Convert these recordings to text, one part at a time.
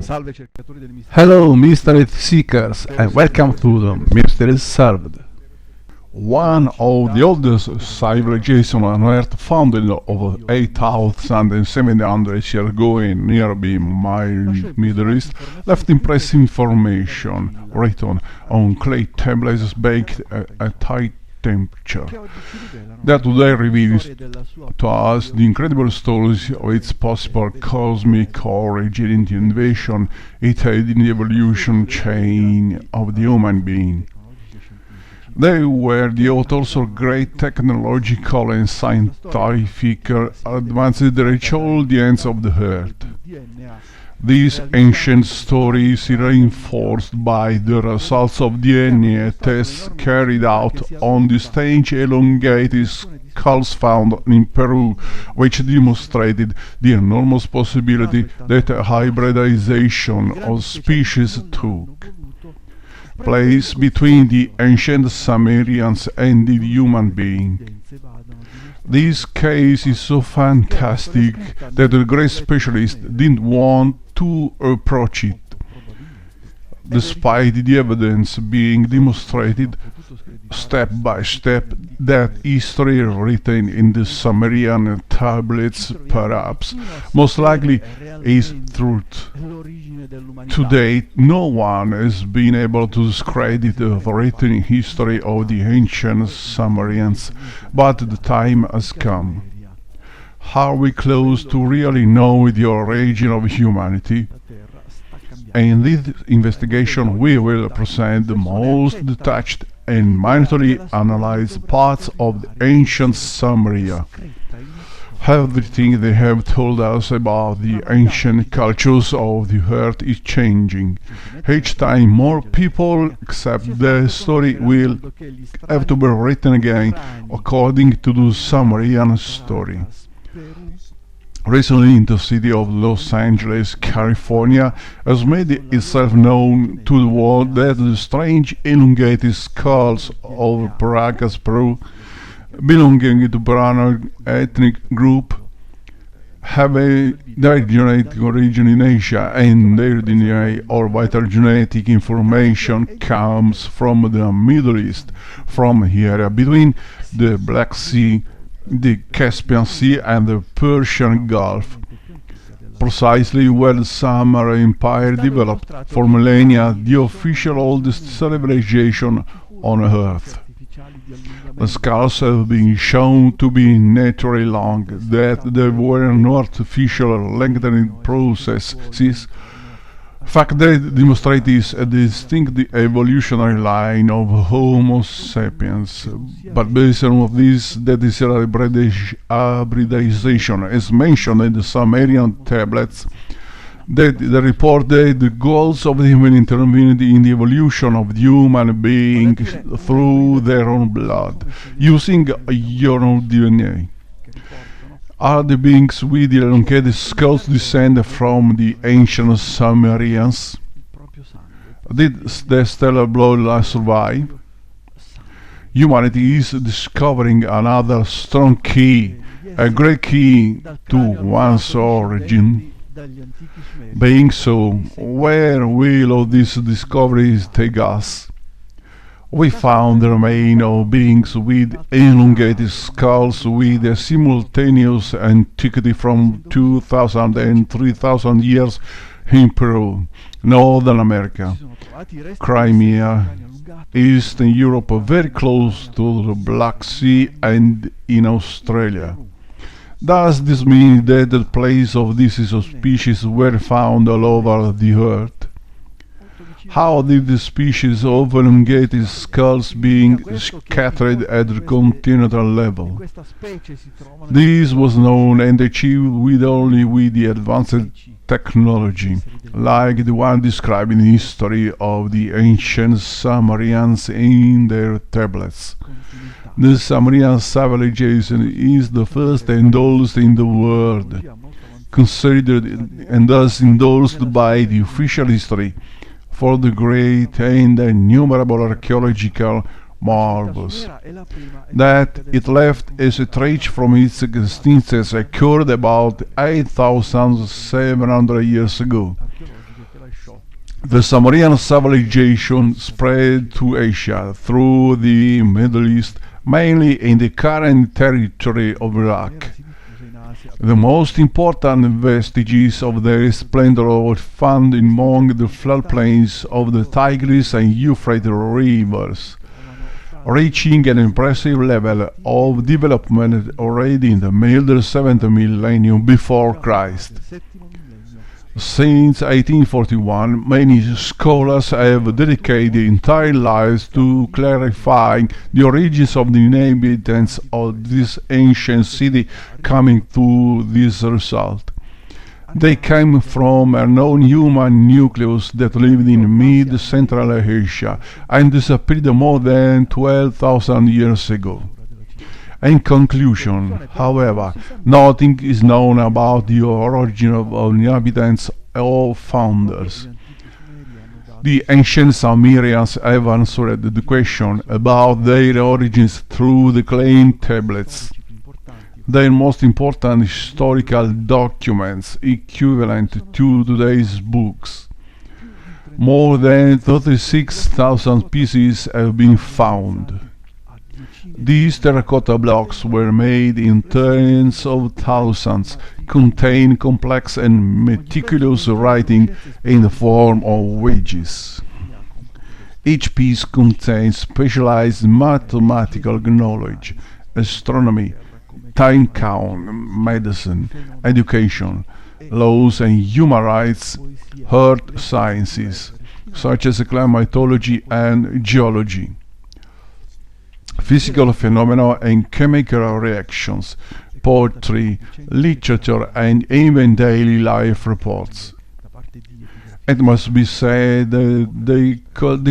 Hello, mystery seekers, and welcome to the Mysteries Solved. One of the oldest civilizations on Earth, founded over 8,700 years ago in nearby Middle East, left impressive information written on clay tablets baked at high temperature. That today reveals to us the incredible stories of its possible cosmic origin and the invasion it had in the evolution chain of the human being. They were the authors of great technological and scientific advances that reached all the ends of the earth. These ancient stories are reinforced by the results of DNA tests carried out on the strange elongated skulls found in Peru, which demonstrated the enormous possibility that hybridization of species took place between the ancient Sumerians and the human being. This case is so fantastic that the great specialist didn't want to approach it, despite the evidence being demonstrated step by step that history written in the Sumerian tablets perhaps most likely is truth. To date, no one has been able to discredit the written history of the ancient Sumerians, but the time has come. Are we close to really know the origin of humanity? In this investigation we will present the most detached and minutely analyzed parts of the ancient Sumeria. Everything they have told us about the ancient cultures of the earth is changing. Each time more people accept the story will have to be written again according to the Sumerian story. Recently, the city of Los Angeles, California, has made itself known to the world that the strange elongated skulls of Paracas, Peru, belonging to Brahmin ethnic group, have a direct genetic origin in Asia, and their DNA or vital genetic information comes from the Middle East, from the area between the Black Sea, the Caspian Sea and the Persian Gulf, precisely where the Samurai Empire developed for millennia, the official oldest civilization on Earth. The skulls have been shown to be naturally long, that there were no artificial lengthening processes. Fact that demonstrates a distinct evolutionary line of Homo sapiens, but based on this, that is hybridization, as mentioned in the Sumerian tablets, that they report that the goals of the human intervened in the evolution of the human being through their own blood, using your own DNA. Are the beings with the elongated skulls descend from the ancient Sumerians? Did the stellar bloodline survive? Humanity is discovering another strong key, a great key to one's origin. Being so, where will all these discoveries take us? We found the remains of beings with elongated skulls with a simultaneous antiquity from 2,000 and 3,000 years in Peru, Northern America, Crimea, Eastern Europe, very close to the Black Sea, and in Australia. Does this mean that the places of these species were found all over the earth? How did the species of elongated skulls being scattered at the continental level? This was known and achieved only with the advanced technology, like the one described in the history of the ancient Sumerians in their tablets. The Sumerian civilization is the first and oldest in the world, considered and thus endorsed by the official history for the great and innumerable archaeological marvels that it left as a trace from its existence occurred about 8,700 years ago. The Sumerian civilization spread to Asia through the Middle East, mainly in the current territory of Iraq. The most important vestiges of their splendor were found among the floodplains of the Tigris and Euphrates rivers, reaching an impressive level of development already in the middle 7th millennium before Christ. Since 1841, many scholars have dedicated entire lives to clarifying the origins of the inhabitants of this ancient city, coming to this result. They came from a known human nucleus that lived in mid-Central Asia and disappeared more than 12,000 years ago. In conclusion, however, nothing is known about the origin of inhabitants or founders. The ancient Sumerians have answered the question about their origins through the claimed tablets. Their most important historical documents, equivalent to today's books. More than 36,000 pieces have been found. These terracotta blocks were made in tens of thousands, contain complex and meticulous writing in the form of wedges. Each piece contains specialized mathematical knowledge, astronomy, time count, medicine, education, laws and human rights, earth sciences, such as climatology and geology, physical phenomena and chemical reactions, poetry, literature, and even daily life reports. It must be said that the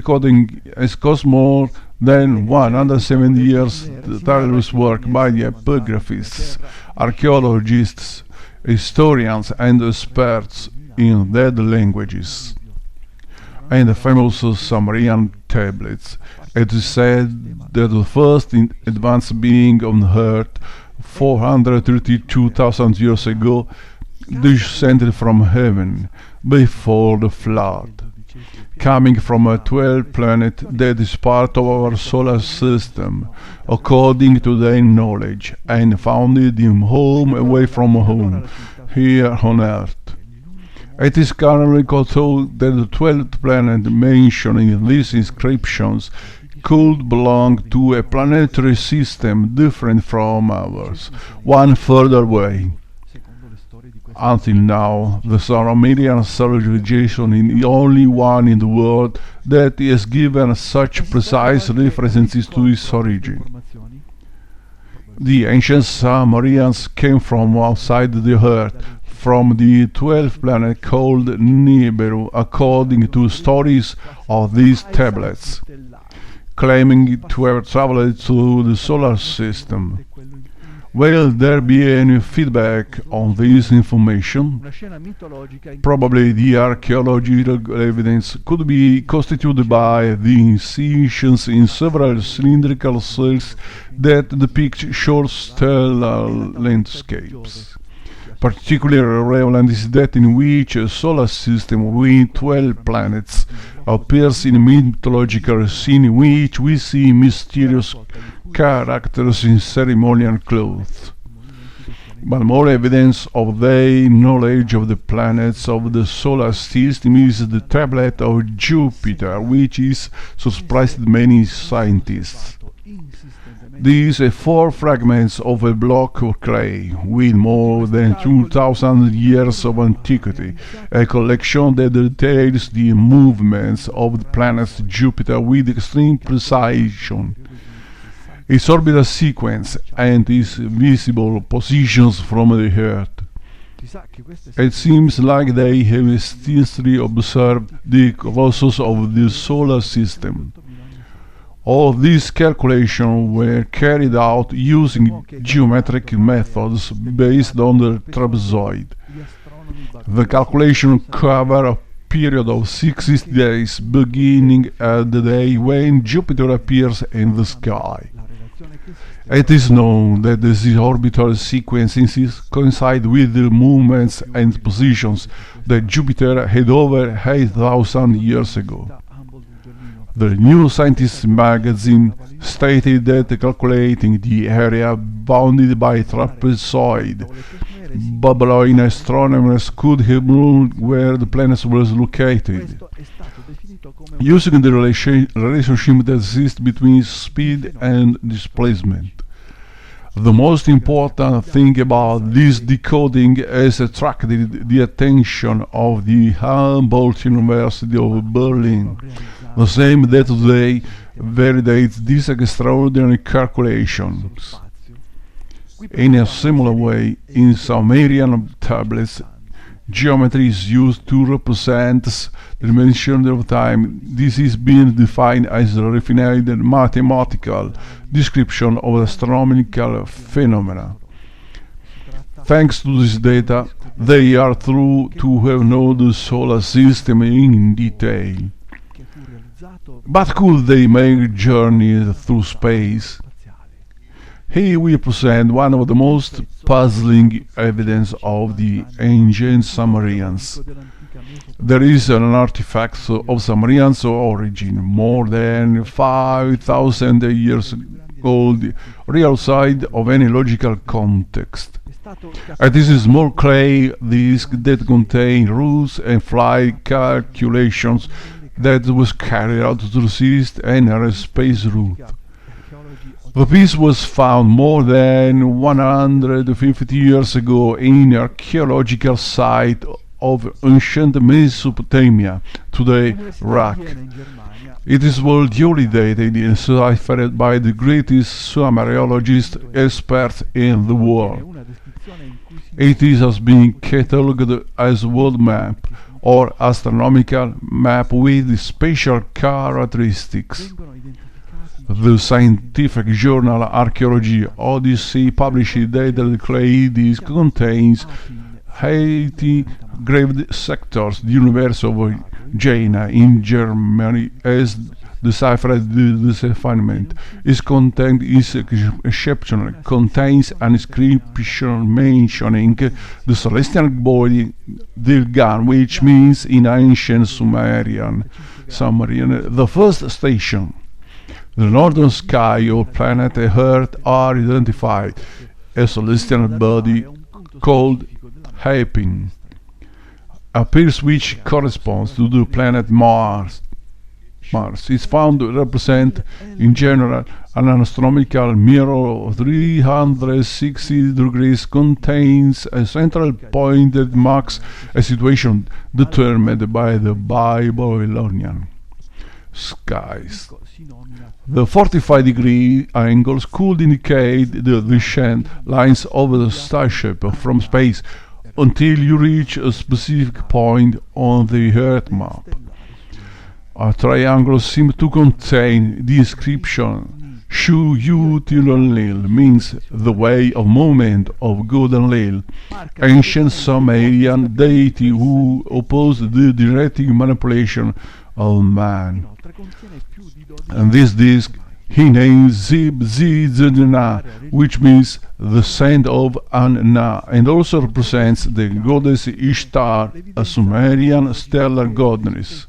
coding has cost more than 170 years tireless work by the epigraphists, archaeologists, historians, and experts in dead languages. And the famous Sumerian tablets. It is said that the first advanced being on Earth 432,000 years ago descended from heaven before the flood, coming from a 12th planet that is part of our solar system, according to their knowledge, and founded him home away from home, here on Earth. It is currently thought that the 12th planet mentioned in these inscriptions could belong to a planetary system different from ours, one further away. Until now, the Sumerian civilization is the only one in the world that has given such precise references to its origin. The ancient Sumerians came from outside the Earth, from the 12th planet called Nibiru, according to stories of these tablets, claiming to have traveled through the solar system. Will there be any feedback on this information? Probably the archaeological evidence could be constituted by the incisions in several cylindrical cells that depict short stellar landscapes. Particularly relevant is that in which a solar system with 12 planets appears in a mythological scene in which we see mysterious characters in ceremonial clothes. But more evidence of their knowledge of the planets of the solar system is the tablet of Jupiter, which is surprised many scientists. These are 4 fragments of a block of clay with more than 2,000 years of antiquity, a collection that details the movements of the planet Jupiter with extreme precision, its orbital sequence, and its visible positions from the Earth. It seems like they have assiduously observed the colossus of the solar system. All these calculations were carried out using geometric methods based on the trapezoid. The calculations cover a period of 60 days, beginning at the day when Jupiter appears in the sky. It is known that this orbital sequences coincide with the movements and positions that Jupiter had over 8,000 years ago. The New Scientist magazine stated that calculating the area bounded by trapezoid, Babylonian astronomers could have known where the planet was located, using the relationship that exists between speed and displacement. The most important thing about this decoding has attracted the attention of the Humboldt University of Berlin, the same that today validates these extraordinary calculations. In a similar way, in Sumerian tablets, geometry is used to represent the dimension of time. This is being defined as a refined mathematical description of astronomical phenomena. Thanks to this data, they are through to have known the solar system in detail. But could they make journeys through space? Here we present one of the most puzzling evidence of the ancient Sumerians. There is an artifact of Sumerian origin, more than 5,000 years old, real outside of any logical context. It is a small clay disk that contains rules and flight calculations that was carried out to resist any space route. The piece was found more than 150 years ago in an archaeological site of ancient Mesopotamia, today Iraq. It is well duly dated and deciphered by the greatest Sumeriologist experts in the world. It is as being catalogued as a world map or astronomical map with special characteristics. The scientific journal Archaeology Odyssey published that the clay disk contains 80 graved sectors. The universe of Jaina in Germany as deciphered the decipherment. Its content is exceptional, contains an inscription mentioning the celestial body Dilgan, which means in ancient Sumerian, the first station. The northern sky of planet Earth are identified as a celestial body called Happin, a piece which corresponds to the planet Mars. Mars is found to represent, in general, an astronomical mirror of 360 degrees, contains a central point that marks a situation determined by the Babylonian skies. The 45-degree angles could indicate the descent lines of the starship from space until you reach a specific point on the Earth map. A triangle seems to contain the inscription Shu Yut Lil, means the way of movement of good and Lil, ancient Sumerian deity who opposed the direct manipulation of man. And this disc he named Zib Zidna, which means the sand of Anna, and also represents the goddess Ishtar, a Sumerian stellar goddess.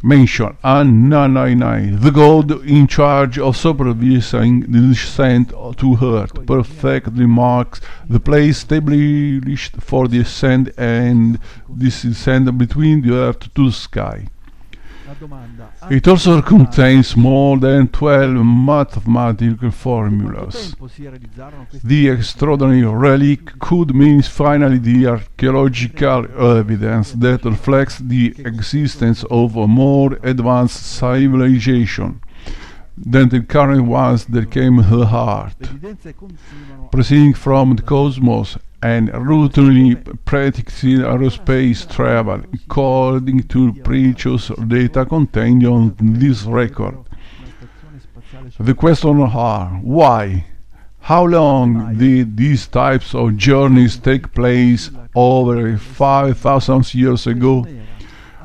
Mention Anunnaki, the god in charge of supervising the descent to Earth, perfectly marks the place established for the ascent and descent between the Earth to the sky. It also contains more than 12 mathematical formulas. The extraordinary relic could mean finally the archaeological evidence that reflects the existence of a more advanced civilization than the current ones that came to the heart, proceeding from the cosmos and routinely practicing aerospace travel according to precious data contained on this record. The questions are: why? How long did these types of journeys take place over 5,000 years ago?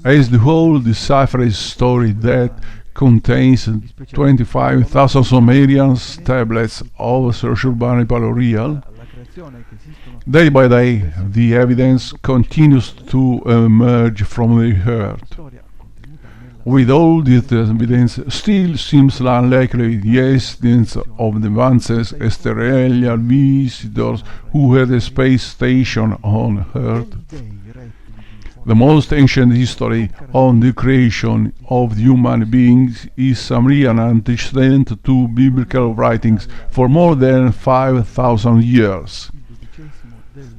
Is the whole deciphered story that contains 25,000 Sumerian tablets of Urban Real. Day by day, the evidence continues to emerge from the earth. With all this evidence, still seems unlikely the existence of advanced extraterrestrial visitors who had a space station on Earth. The most ancient history on the creation of human beings is Sumerian, antecedent to biblical writings for more than 5,000 years.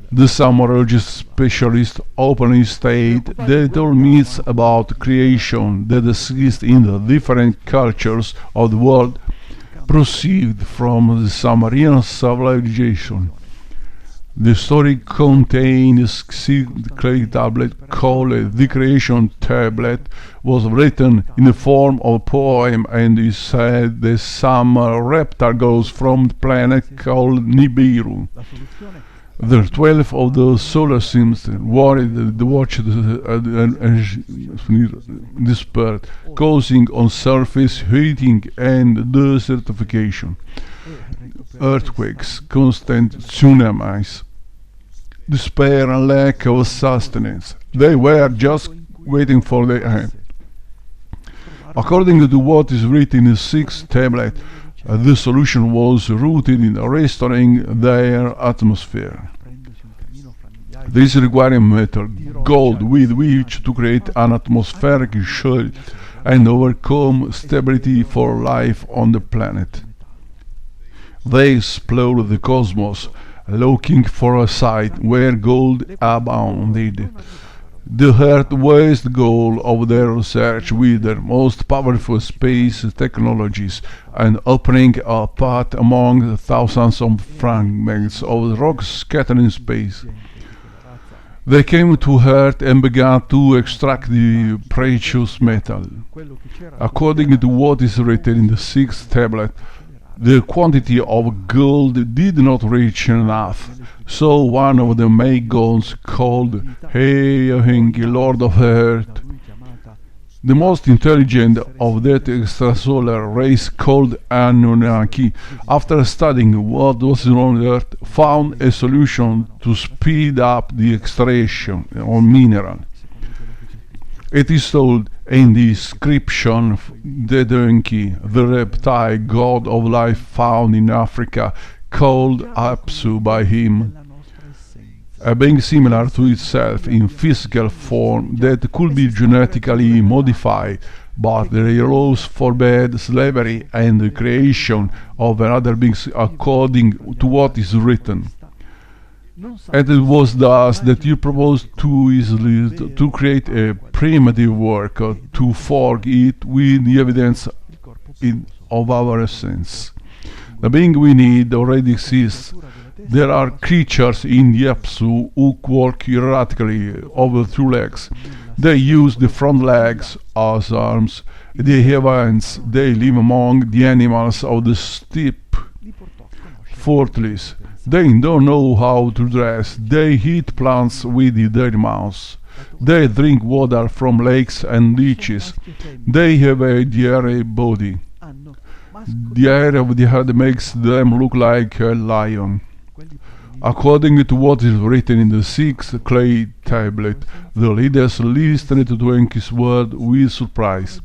The Sumerian specialists openly state that all myths about creation that exist in the different cultures of the world proceed from the Sumerian civilization. The story contains a clay tablet called the Creation Tablet, was written in the form of a poem, and is said that some reptile goes from the planet called Nibiru. The 12 of the solar systems worried the watch dispersed, causing on surface heating and desertification, earthquakes, constant tsunamis, despair and lack of sustenance. They were just waiting for the end. According to what is written in the sixth tablet, the solution was rooted in restoring their atmosphere. This required metal, gold, with which to create an atmospheric shield and overcome stability for life on the planet. They explored the cosmos, looking for a site where gold abounded. The Earth was the goal of their research with their most powerful space technologies and opening a path among the thousands of fragments of rock scattered in space. They came to Earth and began to extract the precious metal. According to what is written in the sixth tablet, the quantity of gold did not reach enough, so one of the Magons called Anunnaki, Lord of Earth, the most intelligent of that extrasolar race called Anunnaki, after studying what was on Earth, found a solution to speed up the extraction of mineral. It is told in the inscription that Enki, the reptile god of life found in Africa, called Apsu by him, a being similar to itself in physical form that could be genetically modified, but the laws forbade slavery and the creation of another beings according to what is written. And it was thus that he proposed to create a primitive work, to forge it with the evidence of our essence. The being we need already exists. There are creatures in the Apsu who walk erratically over two legs. They use the front legs as arms. They have hands. They live among the animals of the steppe. Fourthly, they don't know how to dress. They eat plants with their mouths. They drink water from lakes and ditches. They have a hairy body. The hair of the head makes them look like a lion. According to what is written in the sixth clay tablet, the leaders listened to Enki's word with surprise.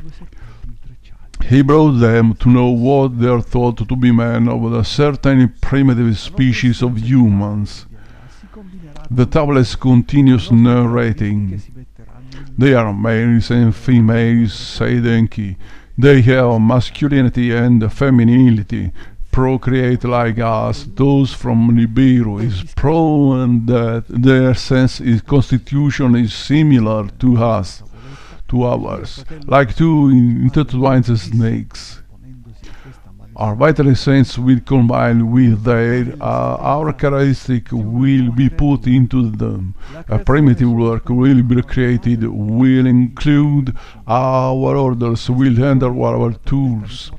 He brought them to know what they are thought to be men of a certain primitive species of humans. The tablet continues narrating. They are males and females, said Enki. They have masculinity and femininity, procreate like us. Those from Nibiru is proven that their constitution is similar to us, to ours, like two intertwined snakes. Our vital essence will combine with their, our characteristic will be put into them. A primitive work will be created, will include our orders, will handle our tools,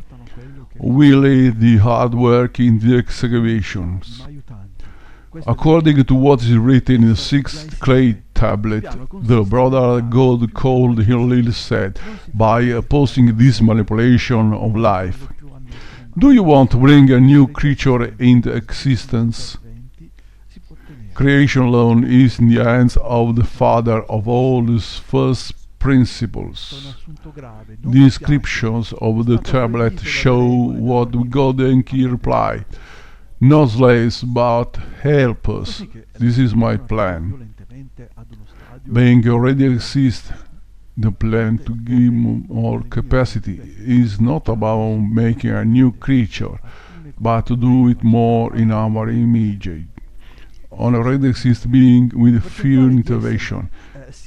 will lead the hard work in the excavations. According to what is written in the sixth clay tablet, the brother God called Hillel said, by opposing this manipulation of life. Do you want to bring a new creature into existence? Creation alone is in the hands of the Father of all these first principles. The inscriptions of the tablet show what God Enki replied. No slaves, but helpers. This is my plan. Being already exists, the plan to give more capacity is not about making a new creature, but to do it more in our image. On already exist being with few intervention,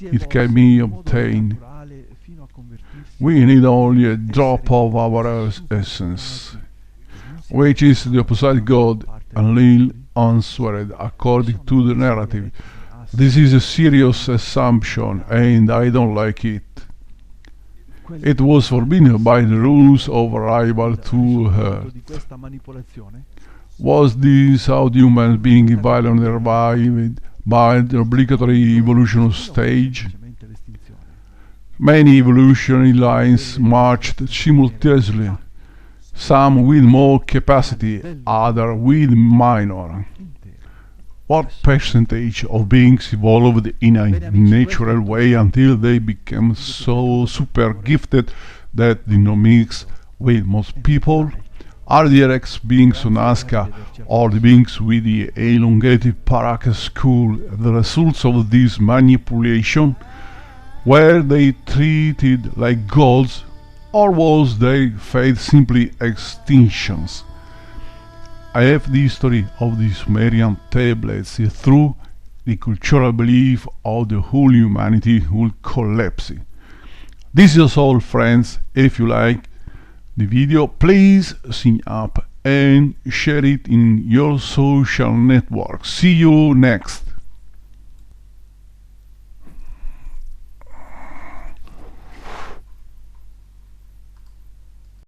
it can be obtained. We need only a drop of our essence, which is the opposite God, and Lil answered according to the narrative. This is a serious assumption, and I don't like it. It was forbidden by the rules of arrival to Earth. Was this how humans being violently revived by the obligatory evolution stage? Many evolutionary lines marched simultaneously, some with more capacity, others with minor. What percentage of beings evolved in a natural way until they became so super gifted that they mix with most people? Are the X beings on Nazca or the beings with the elongated Paracas skull the results of this manipulation? Were they treated like gods, or was their fate simply extinctions? I have the history of the Sumerian tablets through the cultural belief of the whole humanity will collapse. This is all, friends. If you like the video, please sign up and share it in your social network. See you next.